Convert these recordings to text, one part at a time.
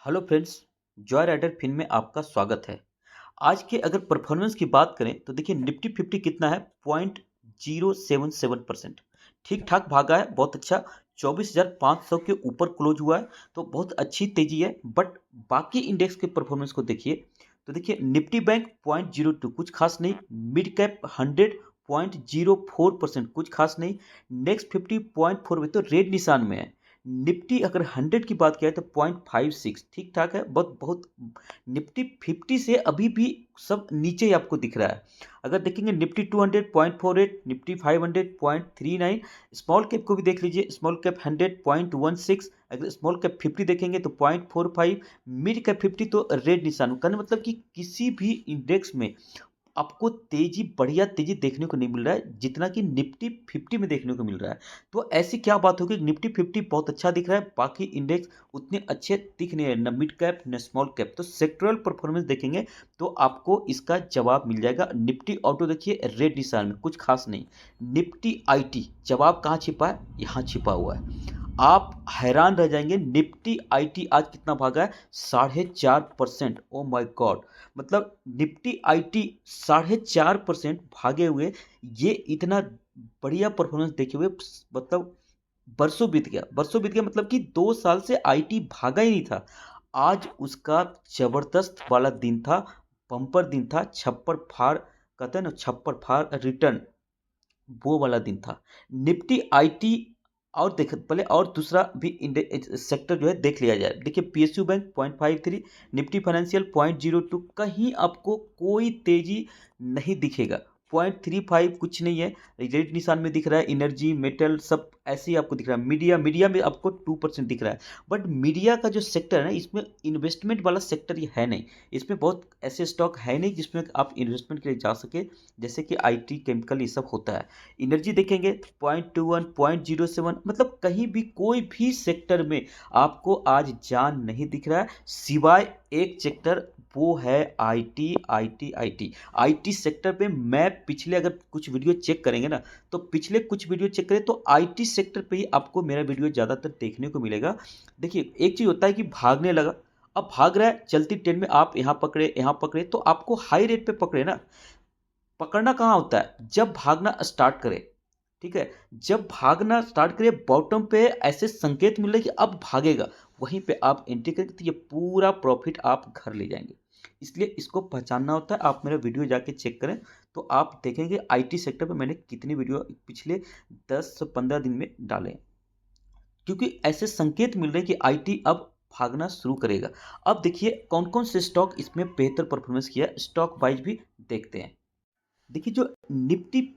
Hello friends. Joy rider fin में आपका स्वागत है। आज के अगर परफॉर्मेंस की बात करें तो देखिए निफ्टी 50 कितना है 0.077%। ठीक ठाक भागा है, बहुत अच्छा। 24,500 के ऊपर क्लोज हुआ है तो बहुत अच्छी तेजी है। बट बाकी इंडेक्स के परफॉर्मेंस को देखिए तो देखिए निफ्टी बैंक 0.02 कुछ खास नहीं। मिड कैप 100.04% कुछ खास नहीं। नेक्स्ट 50.4 तो रेड निशान में है। निफ्टी अगर 100 की बात किया तो 0.56 ठीक ठाक है, बहुत बहुत। निफ्टी 50 से अभी भी सब नीचे ही आपको दिख रहा है। अगर देखेंगे निफ्टी 200 0.48, निफ्टी 500 0.39। स्मॉल कैप को भी देख लीजिए, स्मॉल कैप 100 0.16। अगर स्मॉल कैप 50 देखेंगे तो 0.45। मिड कैप 50 तो रेड निशान का मतलब कि किसी भी इंडेक्स में आपको तेजी, बढ़िया तेजी देखने को नहीं मिल रहा है जितना कि निफ्टी 50 में देखने को मिल रहा है। तो ऐसी क्या बात होगी, निफ्टी 50 बहुत अच्छा दिख रहा है, बाकी इंडेक्स उतने अच्छे दिख नहीं रहे, न मिड कैप न स्मॉल कैप। तो सेक्टरल परफॉर्मेंस देखेंगे तो आपको इसका जवाब मिल जाएगा। निफ्टी ऑटो देखिए रेड निशान में, कुछ खास नहीं। निफ्टी आईटी जवाब कहाँ छिपा है, यहाँ छिपा हुआ है। आप हैरान रह जाएंगे, निफ्टी आईटी आज कितना भागा है, 4.5%। ओ माय गॉड, मतलब निफ्टी आईटी 4.5% भागे हुए, ये इतना बढ़िया परफॉर्मेंस देखे हुए मतलब बरसों बीत गया, बरसों बीत गया। मतलब कि 2 साल से आईटी भागा ही नहीं था। आज उसका जबरदस्त वाला दिन था, बम्पर दिन था, छप्पर फाड़, कहते हैं ना छप्पर फाड़ रिटर्न, वो वाला दिन था। निफ्टी आईटी और देख पहले, और दूसरा भी सेक्टर जो है देख लिया जाए। देखिए पीएसयू बैंक 0.53, निफ्टी फाइनेंशियल 0.02, कहीं आपको कोई तेजी नहीं दिखेगा। 0.35 कुछ नहीं है, रेड निशान में दिख रहा है। एनर्जी मेटल सब ऐसे ही आपको दिख रहा है। मीडिया, मीडिया में आपको 2% दिख रहा है। बट मीडिया का जो सेक्टर है ना, इसमें इन्वेस्टमेंट वाला सेक्टर ये है नहीं। इसमें बहुत ऐसे स्टॉक है नहीं जिसमें आप इन्वेस्टमेंट के लिए जा सके, जैसे कि आईटी, केमिकल, ये सब होता है। एनर्जी देखेंगे 0.21, 0.07, मतलब कहीं भी कोई भी सेक्टर में आपको आज जान नहीं दिख रहा है, सिवाय एक सेक्टर, वो है IT. IT IT IT sector पे मैं पिछले अगर कुछ वीडियो चेक करेंगे ना, तो पिछले कुछ वीडियो चेक करें तो आईटी सेक्टर पे ही आपको मेरा वीडियो ज़्यादातर देखने को मिलेगा। देखिए एक चीज़ होता है कि भागने लगा, अब भाग रहा है चलती ट्रेन में, आप यहाँ पकड़े तो आपको हाई रेट पे पकड़े ना। पकड़ना कहाँ होता है, जब भागना स्टार्ट करे। ठीक है, जब भागना स्टार्ट करे, बॉटम पे ऐसे संकेत मिल रहे कि अब भागेगा, वहीं पे आप एंट्री करेंगे तो ये पूरा प्रॉफिट आप घर ले जाएंगे। इसलिए इसको पहचानना होता है। आप मेरा वीडियो जाके चेक करें तो आप देखेंगे आईटी सेक्टर पे मैंने कितनी वीडियो पिछले 10 से 15 दिन में डाले हैं। क्योंकि ऐसे संकेत मिल रहे हैं कि आईटी अब भागना शुरू करेगा। अब देखिए कौन कौन से स्टॉक इसमें बेहतर परफॉर्मेंस किया, स्टॉक वाइज भी देखते हैं। देखिए जो निफ्टी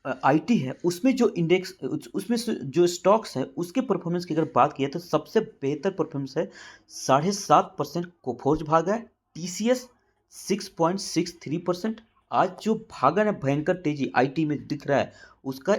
आईटी है उसमें जो इंडेक्स उसमें जो स्टॉक्स है उसके परफॉर्मेंस की अगर बात की है तो सबसे बेहतर परफॉर्मेंस है। 7.5% कोफोर्ज भागा है। टीसीएस 6.63%। आज जो भागा ना भयंकर तेजी आईटी में दिख रहा है, उसका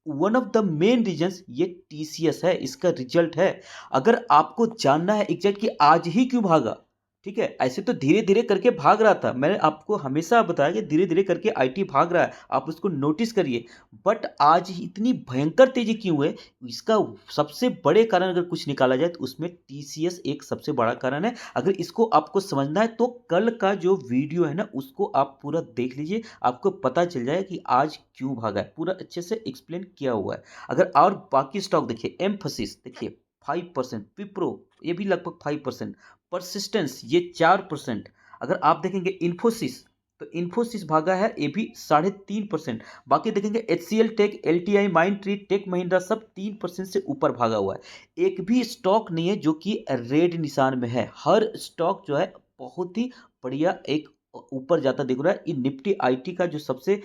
one of the main reasons ये टीसीएस है, इसका रिजल्ट है। अगर आपको जानना है एग्जैक्ट कि आज ही क्यों भागा, ठीक है, ऐसे तो धीरे धीरे करके भाग रहा था, मैंने आपको हमेशा बताया कि धीरे धीरे करके आईटी भाग रहा है, आप उसको नोटिस करिए। बट आज ही इतनी भयंकर तेजी क्यों है, इसका सबसे बड़े कारण अगर कुछ निकाला जाए तो उसमें टीसीएस एक सबसे बड़ा कारण है। अगर इसको आपको समझना है तो कल का जो वीडियो है ना उसको आप पूरा देख लीजिए, आपको पता चल जाए कि आज क्यों भागा है, पूरा अच्छे से एक्सप्लेन किया हुआ है। अगर और बाकी स्टॉक देखिए, एम्फोसिस देखिए 5%, विप्रो ये भी लगभग 5%, परसिस्टेंस ये 4%। अगर आप देखेंगे इन्फोसिस, तो इन्फोसिस भागा है ये भी 3.5%। बाकी देखेंगे HCL tech, LTI, Mindtree, tech Mahindra सब 3% से ऊपर भागा हुआ है। एक भी स्टॉक नहीं है जो कि रेड निशान में है, हर स्टॉक जो है बहुत ही बढ़िया एक ऊपर जाता दिख रहा है। इन निफ्टी आईटी का जो सबसे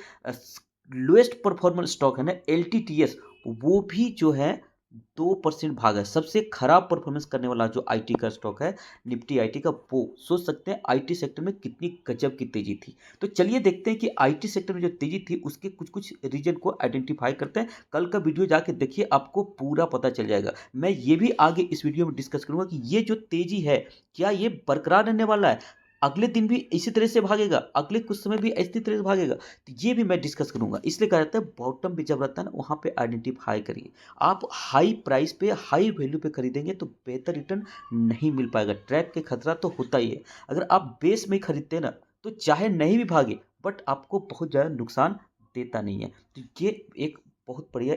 लोएस्ट परफॉर्मेंस स्टॉक है ना एलटीटीएस, वो भी जो है 2% भागा है। सबसे खराब परफॉर्मेंस करने वाला जो आईटी का स्टॉक है निफ्टी आईटी का, वो सोच सकते हैं आईटी सेक्टर में कितनी गजब की तेजी थी। तो चलिए देखते हैं कि आईटी सेक्टर में जो तेजी थी उसके कुछ कुछ रीजन को आइडेंटिफाई करते हैं। कल का वीडियो जाके देखिए, आपको पूरा पता चल जाएगा। मैं ये भी आगे इस वीडियो में डिस्कस करूंगा कि ये जो तेजी है क्या ये बरकरार रहने वाला है। अगले दिन भी इसी तरह से भागेगा, अगले कुछ समय भी इसी तरह से भागेगा। तो ये भी मैं डिस्कस करूंगा। इसलिए कहा जाता है बॉटम भी जब रहता है ना, वहां पे आइडेंटिफाई करिए। आप हाई प्राइस पे हाई वैल्यू पे खरीदेंगे तो बेहतर रिटर्न नहीं मिल पाएगा। ट्रैप के खतरा तो होता ही है। अगर आप बेस में खरीदते हैं ना, तो चाहे नहीं भी भागे बट आपको बहुत ज़्यादा नुकसान देता नहीं है। तो ये एक बहुत बढ़िया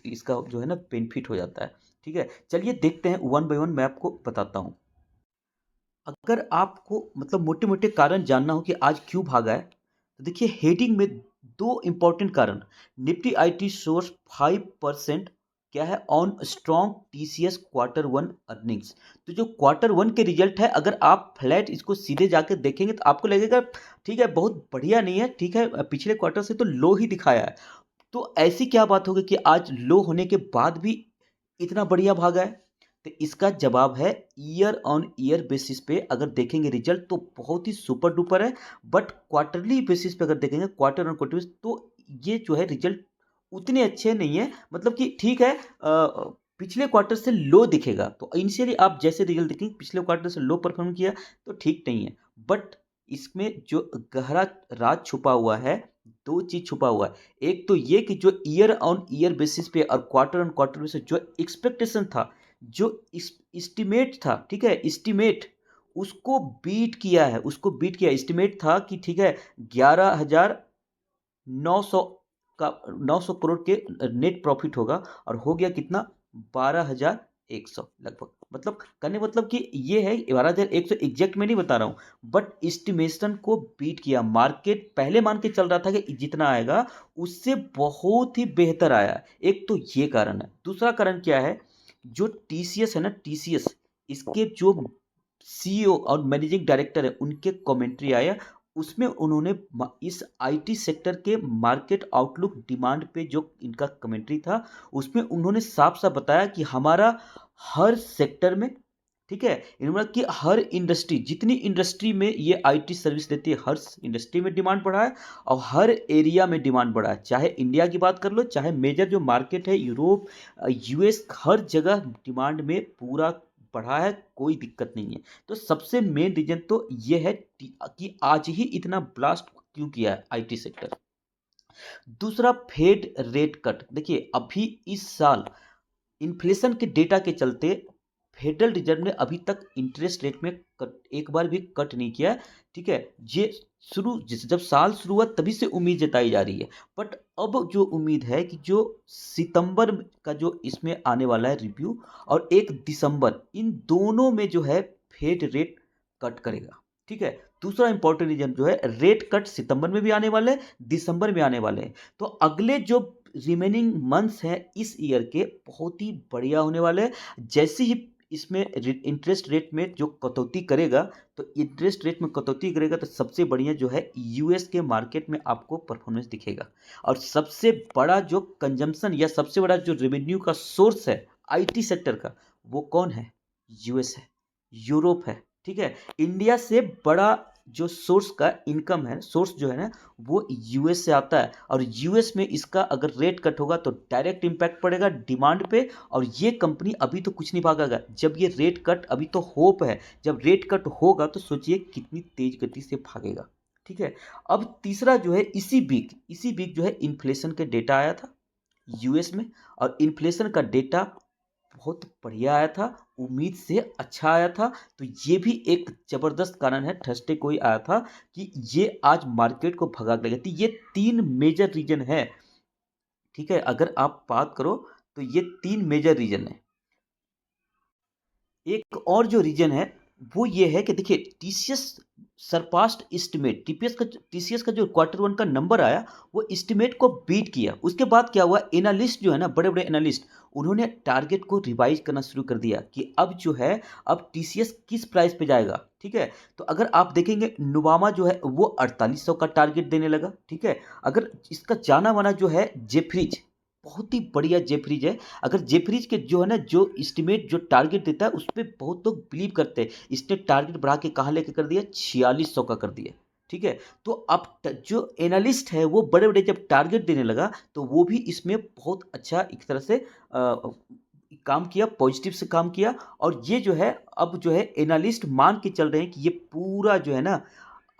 इसका जो है ना बेनिफिट हो जाता है। ठीक है, चलिए देखते हैं वन बाय वन, मैं आपको बताता हूँ। अगर आपको मतलब मोटे मोटे कारण जानना हो कि आज क्यों भागा है, तो देखिए हेडिंग में दो इंपॉर्टेंट कारण। निफ्टी आईटी सोर्स 5% क्या है on strong TCS quarter one earnings. तो जो क्वार्टर वन के रिजल्ट है, अगर आप फ्लैट इसको सीधे जाकर देखेंगे तो आपको लगेगा ठीक है बहुत बढ़िया नहीं है, ठीक है पिछले क्वार्टर से तो लो ही दिखाया है। तो ऐसी क्या बात होगी कि आज लो होने के बाद भी इतना बढ़िया भागा है? तो इसका जवाब है ईयर ऑन ईयर बेसिस पे अगर देखेंगे रिजल्ट तो बहुत ही सुपर डुपर है। बट क्वार्टरली बेसिस पे अगर देखेंगे क्वार्टर ऑन क्वार्टर तो ये जो है रिजल्ट उतने अच्छे नहीं है। मतलब कि ठीक है पिछले क्वार्टर से लो दिखेगा, तो इनिशियली आप जैसे रिजल्ट देखेंगे पिछले क्वार्टर से लो परफॉर्म किया तो ठीक नहीं है। बट इसमें जो गहरा राज छुपा हुआ है, दो चीज छुपा हुआ है। एक तो ये कि जो ईयर ऑन ईयर बेसिस पे और क्वार्टर ऑन क्वार्टर बेसिस जो एक्सपेक्टेशन था, जो इस्टीमेट था, ठीक है इस्टीमेट, उसको बीट किया है। उसको बीट किया। इस्टीमेट था कि ठीक है 11,900 का 900 करोड़ के नेट प्रॉफिट होगा, और हो गया कितना 12,100 लगभग। मतलब कहने मतलब कि ये है 12,100 एग्जैक्ट में नहीं बता रहा हूं, बट इस्टीमेशन को बीट किया। मार्केट पहले मान के चल रहा था कि जितना आएगा उससे बहुत ही बेहतर आया। एक तो ये कारण है। दूसरा कारण क्या है, जो टीसीएस है ना, टीसीएस इसके जो सीईओ और मैनेजिंग डायरेक्टर है उनके कमेंट्री आया। उसमें उन्होंने इस आईटी सेक्टर के मार्केट आउटलुक डिमांड पे जो इनका कमेंट्री था, उसमें उन्होंने साफ साफ बताया कि हमारा हर सेक्टर में, ठीक है इन्होंने कि हर इंडस्ट्री, जितनी इंडस्ट्री में ये आईटी सर्विस देती है, हर इंडस्ट्री में डिमांड बढ़ा है और हर एरिया में डिमांड बढ़ा है। चाहे इंडिया की बात कर लो, चाहे मेजर जो मार्केट है यूरोप, यूएस, हर जगह डिमांड में पूरा बढ़ा है, कोई दिक्कत नहीं है। तो सबसे मेन रीजन तो ये है कि आज ही इतना ब्लास्ट क्यों किया है आईटी सेक्टर। दूसरा फेड रेट कट। देखिए अभी इस साल इन्फ्लेशन के डेटा के चलते फेडरल रिजर्व ने अभी तक इंटरेस्ट रेट में एक बार भी कट नहीं किया है। ठीक है, ये जब साल शुरू हुआ तभी से उम्मीद जताई जा रही है। बट अब जो उम्मीद है कि जो सितंबर का जो इसमें आने वाला है रिव्यू, और 1 दिसंबर, इन दोनों में जो है फेड रेट कट करेगा। ठीक है, दूसरा इंपॉर्टेंट रीजन जो है रेट कट सितंबर में भी आने वाले हैं, दिसंबर में आने वाले हैं। तो अगले जो रिमेनिंग मंथ्स हैं इस ईयर के बहुत ही बढ़िया होने वाले हैं। जैसे ही इसमें इंटरेस्ट रेट में जो कटौती करेगा, तो इंटरेस्ट रेट में कटौती करेगा तो सबसे बढ़िया जो है यूएस के मार्केट में आपको परफॉर्मेंस दिखेगा। और सबसे बड़ा जो कंजम्पशन या सबसे बड़ा जो रेवेन्यू का सोर्स है आईटी सेक्टर का, वो कौन है? यूएस है, यूरोप है। ठीक है, इंडिया से बड़ा जो सोर्स का इनकम है, सोर्स जो है ना, वो यूएस से आता है। और यूएस में इसका अगर रेट कट होगा तो डायरेक्ट इंपैक्ट पड़ेगा डिमांड पे। और ये कंपनी अभी तो कुछ नहीं भागेगा, जब ये रेट कट, अभी तो होप है, जब रेट कट होगा तो सोचिए कितनी तेज गति से भागेगा। ठीक है, अब तीसरा जो है इसी वीक जो है इन्फ्लेशन के डेटा आया था यूएस में। और इन्फ्लेशन का डेटा बहुत बढ़िया आया था, उम्मीद से अच्छा आया था। तो ये भी एक जबरदस्त कारण है, थर्सडे को ही आया था, कि ये आज मार्केट को भगा देगा। तो ये तीन मेजर रीजन है। ठीक है, अगर आप बात करो तो ये तीन मेजर रीजन है। एक और जो रीजन है वो ये है कि देखिए टीसीएस सरपास्ट एस्टिमेट। टीसीएस का जो क्वार्टर वन का नंबर आया वो एस्टिमेट को बीट किया। उसके बाद क्या हुआ, एनालिस्ट जो है ना, बड़े बड़े एनालिस्ट, उन्होंने टारगेट को रिवाइज करना शुरू कर दिया कि अब जो है अब टीसीएस किस प्राइस पे जाएगा। ठीक है, तो अगर आप देखेंगे नुवामा जो है वो 4800 का टारगेट देने लगा। ठीक है, अगर इसका जाना माना जो है जेफरीज, बहुत ही बढ़िया जेफरीज है। अगर जेफरीज के जो है ना जो एस्टिमेट जो टारगेट देता है उस पर बहुत लोग बिलीव करते हैं, इसने टारगेट बढ़ा के कहाँ लेके कर दिया, 4600 का कर दिया। ठीक है, तो अब जो एनालिस्ट है वो बड़े बड़े जब टारगेट देने लगा तो वो भी इसमें बहुत अच्छा एक तरह से काम किया, पॉजिटिव से काम किया। और ये जो है अब जो है एनालिस्ट मान के चल रहे हैं कि ये पूरा जो है ना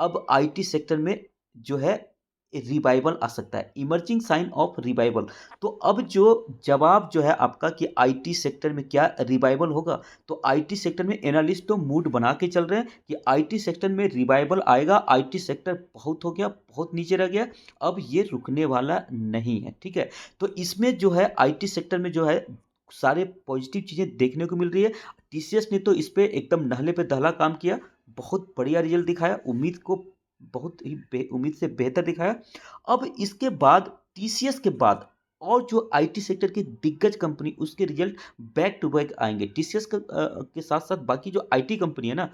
अब आईटी सेक्टर में जो है रिवाइवल आ सकता है, इमर्जिंग साइन ऑफ रिवाइवल। तो अब जो जवाब जो है आपका कि आईटी सेक्टर में क्या रिवाइवल होगा, तो आईटी सेक्टर में एनालिस्ट तो मूड बना के चल रहे हैं कि आईटी सेक्टर में रिवाइवल आएगा। आईटी सेक्टर बहुत हो गया, बहुत नीचे रह गया, अब ये रुकने वाला नहीं है। ठीक है, तो इसमें जो है आईटी सेक्टर में जो है सारे पॉजिटिव चीज़ें देखने को मिल रही है। टीसीएस ने तो इस पे एकदम नहले पे दहला काम किया, बहुत बढ़िया रिजल्ट दिखाया, उम्मीद को बहुत ही उम्मीद से बेहतर दिखाया। अब इसके बाद टीसीएस के बाद और जो आईटी सेक्टर की दिग्गज कंपनी उसके रिजल्ट बैक टू बैक आएंगे। टीसीएस के साथ साथ बाकी जो आईटी कंपनी है ना,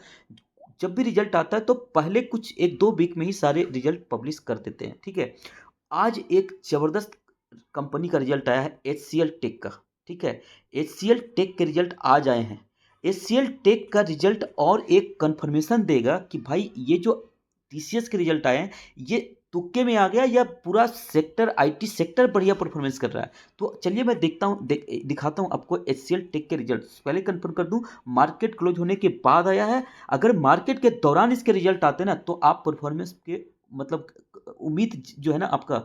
जब भी रिजल्ट आता है तो पहले कुछ एक दो वीक में ही सारे रिजल्ट पब्लिश कर देते हैं। ठीक है, आज एक जबरदस्त कंपनी का रिजल्ट आया है एचसीएल टेक का। ठीक है, एचसीएल टेक के रिजल्ट आज आए हैं। एचसीएल टेक का रिजल्ट और एक कंफर्मेशन देगा कि भाई ये जो टीसीएस के रिजल्ट आए हैं ये तुक्के में आ गया या पूरा सेक्टर आईटी सेक्टर बढ़िया परफॉर्मेंस कर रहा है। तो चलिए मैं देखता हूँ दिखाता हूँ आपको एचसीएल टेक के रिजल्ट। पहले कंफर्म कर दूं, मार्केट क्लोज होने के बाद आया है। अगर मार्केट के दौरान इसके रिजल्ट आते ना तो आप परफॉर्मेंस के मतलब उम्मीद जो है ना आपका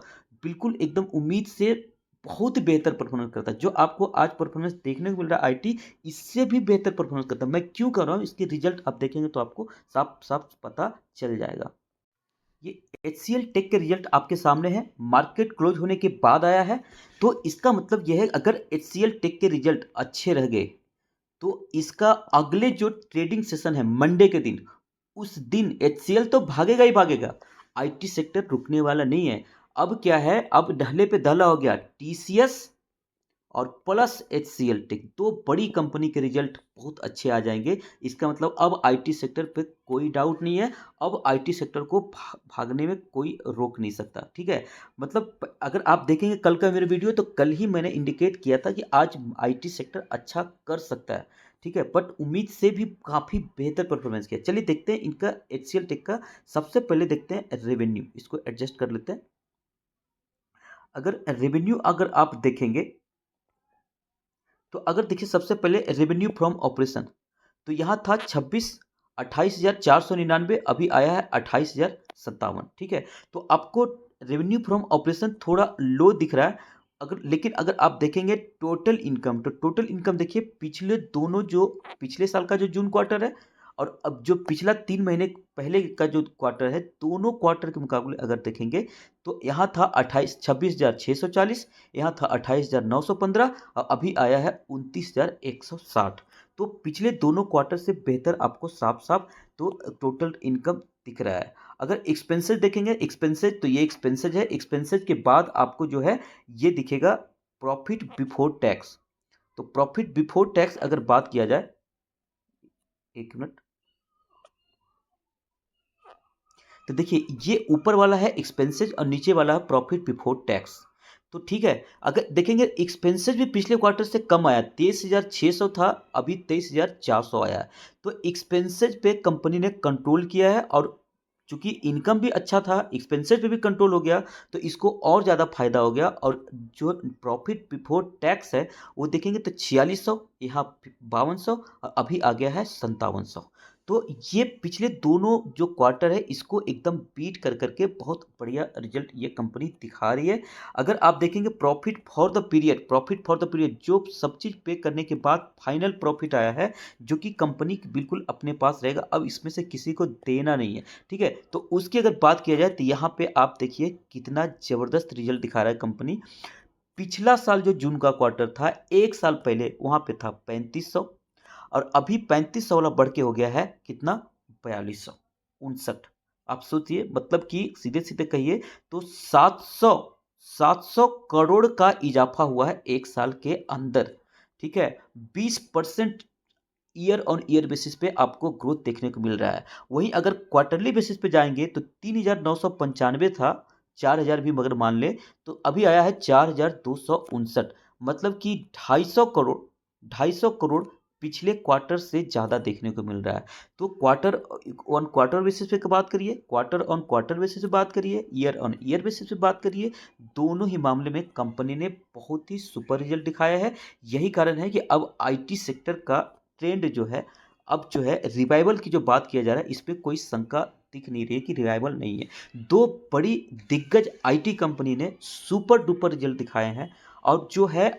बिल्कुल एकदम उम्मीद से बहुत बेहतर परफॉर्मेंस करता है। जो आपको आज परफॉर्मेंस देखने को मिल रहा है आईटी, इससे भी बेहतर परफॉर्मेंस करता है। मैं क्यों कर रहा हूँ, इसके रिजल्ट आप देखेंगे तो आपको साफ साफ पता चल जाएगा। ये एचसीएल टेक के रिजल्ट आपके सामने है, मार्केट क्लोज होने के बाद आया है। तो इसका मतलब यह है अगर एचसीएल टेक के रिजल्ट अच्छे रह गए तो इसका अगले जो ट्रेडिंग सेशन है मंडे के दिन, उस दिन एचसीएल तो भागेगा ही भागेगा, आईटी सेक्टर रुकने वाला नहीं है। अब क्या है, अब ढले पे धला हो गया टीसीएस और प्लस एचसीएल टेक, दो बड़ी कंपनी के रिजल्ट बहुत अच्छे आ जाएंगे। इसका मतलब अब आईटी सेक्टर पे कोई डाउट नहीं है, अब आईटी सेक्टर को भागने में कोई रोक नहीं सकता। ठीक है, मतलब अगर आप देखेंगे कल का मेरा वीडियो तो कल ही मैंने इंडिकेट किया था कि आज आईटी सेक्टर अच्छा कर सकता है। ठीक है, बट उम्मीद से भी काफ़ी बेहतर परफॉर्मेंस किया। चलिए देखते हैं इनका एचसीएल टेक का। सबसे पहले देखते हैं रेवेन्यू, इसको एडजस्ट कर लेते हैं। अगर रेवेन्यू अगर आप देखेंगे तो अगर देखिए सबसे पहले रेवेन्यू फ्रॉम ऑपरेशन, तो यहाँ था 28,499, अभी आया है 28,057। ठीक है, तो आपको रेवेन्यू फ्रॉम ऑपरेशन थोड़ा लो दिख रहा है। अगर लेकिन अगर आप देखेंगे टोटल इनकम, तो टोटल इनकम देखिए पिछले दोनों जो पिछले साल का जो जून क्वार्टर है और अब जो पिछला 3 महीने पहले का जो क्वार्टर है, दोनों क्वार्टर के मुकाबले अगर देखेंगे तो यहाँ था 26,640, यहाँ था 28,915 और अभी आया है 29,160। तो पिछले दोनों क्वार्टर से बेहतर आपको साफ साफ तो टोटल इनकम दिख रहा है। अगर एक्सपेंसेस देखेंगे, एक्सपेंसेस तो ये एक्सपेंसेस है, एक्सपेंसेस के बाद आपको जो है ये दिखेगा प्रॉफिट बिफोर टैक्स। तो प्रॉफिट बिफोर टैक्स अगर बात किया जाए, एक मिनट, तो देखिए ये ऊपर वाला है एक्सपेंसेस और नीचे वाला है प्रॉफिट बिफोर टैक्स। तो ठीक है, अगर देखेंगे एक्सपेंसेस भी पिछले क्वार्टर से कम आया, 23,600 था, अभी 23,400 आया है। तो एक्सपेंसेस पे कंपनी ने कंट्रोल किया है और चूंकि इनकम भी अच्छा था, एक्सपेंसेस पे भी कंट्रोल हो गया, तो इसको और ज़्यादा फायदा हो गया। और जो प्रॉफिट बिफोर टैक्स है वो देखेंगे तो 4600, यहाँ 5200 और अभी आ गया है 5700। तो ये पिछले दोनों जो क्वार्टर है इसको एकदम बीट कर करके बहुत बढ़िया रिजल्ट ये कंपनी दिखा रही है। अगर आप देखेंगे profit for the period, profit for the period जो सब चीज़ पे करने के बाद फाइनल प्रॉफिट आया है, जो कि कंपनी बिल्कुल अपने पास रहेगा, अब इसमें से किसी को देना नहीं है। ठीक है, तो उसकी अगर बात किया जाए तो यहाँ पे आप देखिए कितना ज़बरदस्त रिजल्ट दिखा रहा है कंपनी। पिछला साल जो जून का क्वार्टर था, एक साल पहले वहाँ पे था 3500 और अभी 3500 वाला बढ़ के हो गया है कितना, 4259। आप सोचिए, मतलब कि सीधे सीधे कहिए तो 700 करोड़ का इजाफा हुआ है एक साल के अंदर। ठीक है, 20% ईयर ऑन ईयर बेसिस पे आपको ग्रोथ देखने को मिल रहा है। वहीं अगर क्वार्टरली बेसिस पे जाएंगे तो 3,995 था, 4,000 भी मगर मान ले तो अभी आया है 4,259। मतलब कि 250 करोड़ पिछले क्वार्टर से ज़्यादा देखने को मिल रहा है। तो क्वार्टर ऑन क्वार्टर बेसिस पे बात करिए, क्वार्टर ऑन क्वार्टर बेसिस पे बात करिए, ईयर ऑन ईयर बेसिस पे बात करिए, दोनों ही मामले में कंपनी ने बहुत ही सुपर रिजल्ट दिखाया है। यही कारण है कि अब आईटी सेक्टर का ट्रेंड जो है, अब जो है रिवाइवल की जो बात किया जा रहा है, इस पे कोई शंका दिख नहीं रही है कि रिवाइवल नहीं है। दो बड़ी दिग्गज आईटी कंपनी ने सुपर डुपर रिजल्ट दिखाए हैं और जो है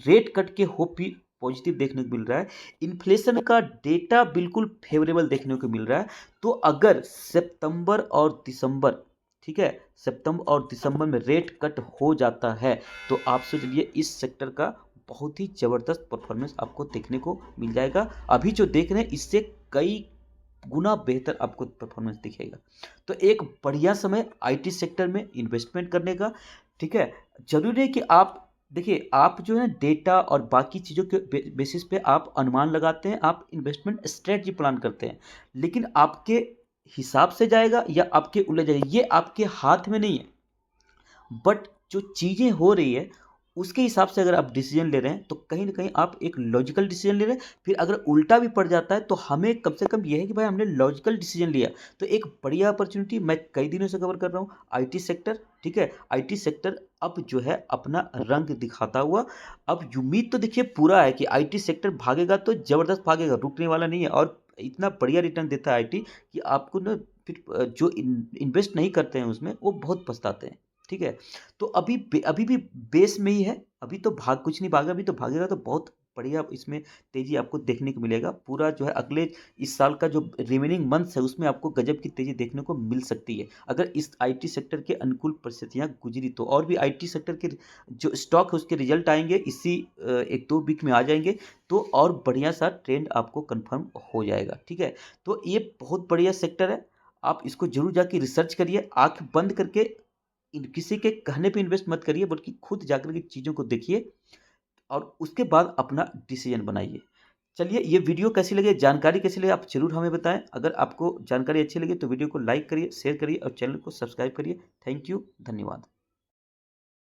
रेट कट के होप भी पॉजिटिव देखने को मिल रहा है। इन्फ्लेशन का डेटा बिल्कुल फेवरेबल देखने को मिल रहा है। तो अगर सितंबर और दिसंबर, ठीक है, सितंबर और दिसंबर में रेट कट हो जाता है तो आप सोच लीजिए इस सेक्टर का बहुत ही ज़बरदस्त परफॉर्मेंस आपको देखने को मिल जाएगा। अभी जो देख रहे हैं इससे कई गुना बेहतर आपको परफॉर्मेंस दिखेगा। तो एक बढ़िया समय आईटी सेक्टर में इन्वेस्टमेंट करने का, ठीक है। जरूरी है कि आप देखिए, आप जो है डेटा और बाकी चीज़ों के बेसिस पे आप अनुमान लगाते हैं, आप इन्वेस्टमेंट स्ट्रेटजी प्लान करते हैं, लेकिन आपके हिसाब से जाएगा या आपके उलझ जाएगा ये आपके हाथ में नहीं है। बट जो चीज़ें हो रही है उसके हिसाब से अगर आप डिसीजन ले रहे हैं तो कहीं ना कहीं आप एक लॉजिकल डिसीजन ले रहे हैं। फिर अगर उल्टा भी पड़ जाता है तो हमें कम से कम यह है कि भाई हमने लॉजिकल डिसीजन लिया। तो एक बढ़िया अपॉर्चुनिटी मैं कई दिनों से कवर कर रहा हूँ, आईटी सेक्टर, ठीक है। आईटी सेक्टर अब जो है अपना रंग दिखाता हुआ, अब उम्मीद तो देखिए पूरा है कि आईटी सेक्टर भागेगा तो ज़बरदस्त भागेगा, रुकने वाला नहीं है। और इतना बढ़िया रिटर्न देता है आईटी कि आपको ना फिर जो इन्वेस्ट नहीं करते हैं उसमें वो बहुत पछताते हैं, ठीक है। तो अभी भी बेस में ही है, अभी तो भाग कुछ नहीं भागा, अभी तो भागेगा तो बहुत बढ़िया इसमें तेजी आपको देखने को मिलेगा। पूरा जो है अगले इस साल का जो रिमेनिंग मंथ्स है उसमें आपको गजब की तेजी देखने को मिल सकती है अगर इस आईटी सेक्टर के अनुकूल परिस्थितियां गुजरी तो। और भी आईटी सेक्टर के जो स्टॉक है उसके रिजल्ट आएंगे इसी एक दो वीक में आ जाएंगे, तो और बढ़िया सा ट्रेंड आपको कंफर्म हो जाएगा, ठीक है। तो ये बहुत बढ़िया सेक्टर है, आप इसको जरूर जाके रिसर्च करिए, आंख बंद करके किसी के कहने पे इन्वेस्ट मत करिए, बल्कि खुद जाकर के चीज़ों को देखिए और उसके बाद अपना डिसीजन बनाइए। चलिए, ये वीडियो कैसी लगी, जानकारी कैसी लगी, आप जरूर हमें बताएं। अगर आपको जानकारी अच्छी लगी तो वीडियो को लाइक करिए, शेयर करिए और चैनल को सब्सक्राइब करिए। थैंक यू, धन्यवाद।